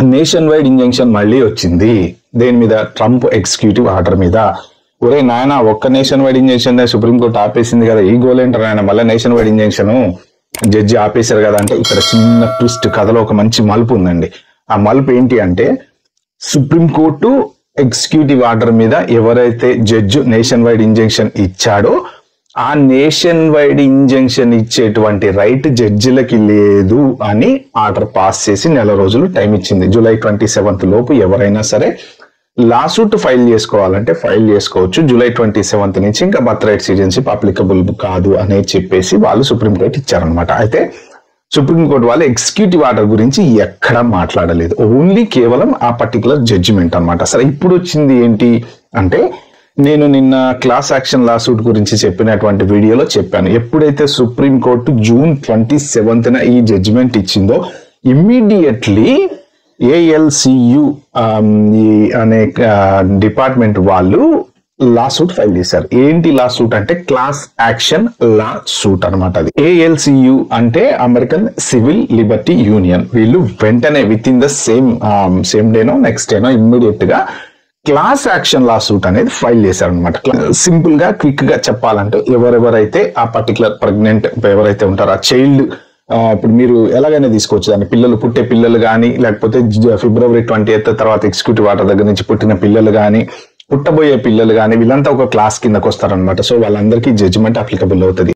Nation wide injunction మళ్ళీ వచ్చింది. దేని మీద? ట్రంప్ ఎగ్జిక్యూటివ్ ఆర్డర్ మీద. ఒరే నాయన, ఒక్క నేషన్ వైడ్ ఇంజంక్షన్ సుప్రీంకోర్టు ఆపేసింది కదా, ఈ గోల్ ఏంటారు ఆయన, మళ్ళీ నేషన్ వైడ్ ఇంజంక్షన్ జడ్జి ఆపేశారు కదా అంటే, ఇక్కడ చిన్న ట్విస్ట్, కథలో ఒక మంచి మలుపు ఉందండి. ఆ మలుపు ఏంటి అంటే, సుప్రీంకోర్టు ఎగ్జిక్యూటివ్ ఆర్డర్ మీద ఎవరైతే జడ్జి నేషన్ వైడ్ ఇంజంక్షన్ ఇచ్చాడో ఆ నేషన్ వైడ్ ఇంజంక్షన్ ఇచ్చేటువంటి రైట్ జడ్జిలకి లేదు అని ఆర్డర్ పాస్ చేసి నెల రోజులు టైం ఇచ్చింది. జూలై 27 లోపు ఎవరైనా సరే లాసూట్ ఫైల్ చేసుకోవాలంటే ఫైల్ చేసుకోవచ్చు. జూలై 27 నుంచి ఇంకా బర్త్ రైట్ సిటిజన్షిప్ అప్లికబుల్ కాదు అనేది చెప్పేసి వాళ్ళు సుప్రీంకోర్టు ఇచ్చారనమాట. అయితే సుప్రీంకోర్టు వాళ్ళు ఎగ్జిక్యూటివ్ ఆర్డర్ గురించి ఎక్కడా మాట్లాడలేదు, ఓన్లీ కేవలం ఆ పర్టికులర్ జడ్జిమెంట్ అనమాట. సరే, ఇప్పుడు వచ్చింది ఏంటి అంటే, నేను నిన్న క్లాస్ యాక్షన్ లాసూట్ గురించి చెప్పినటువంటి వీడియోలో చెప్పాను. ఎప్పుడైతే సుప్రీంకోర్టు జూన్ 27న ఈ జడ్జిమెంట్ ఇచ్చిందో ఇమ్మీడియట్లీ ALCU అనే డిపార్ట్మెంట్ వాళ్ళు లాసూట్ ఫైల్ చేశారు. ఏంటి లాసూట్ అంటే క్లాస్ యాక్షన్ లా సూట్ అనమాట. అది ALCU అంటే అమెరికన్ సివిల్ లిబర్టీ యూనియన్. వీళ్ళు వెంటనే విత్ ఇన్ ద సేమ్ డేనో నెక్స్ట్ డేనో ఇమ్మీడియట్ గా క్లాస్ యాక్షన్ లా సూట్ అనేది ఫైల్ చేశారనమాట. సింపుల్ గా క్విక్ గా చెప్పాలంటే, ఎవరెవరైతే ఆ పర్టికులర్ ప్రెగ్నెంట్ ఎవరైతే ఉంటారో ఆ చైల్డ్, ఇప్పుడు మీరు ఎలాగైనా తీసుకోవచ్చు దాన్ని, పిల్లలు పుట్టే పిల్లలు కానీ, లేకపోతే February 20th తర్వాత ఎగ్జిక్యూటివ్ ఆర్డర్ దగ్గర నుంచి పుట్టిన పిల్లలు కానీ, పుట్టబోయే పిల్లలు కానీ, వీళ్ళంతా ఒక క్లాస్ కిందకు వస్తారనమాట. సో వాళ్ళందరికీ జడ్జిమెంట్ అప్లికబుల్ అవుతుంది.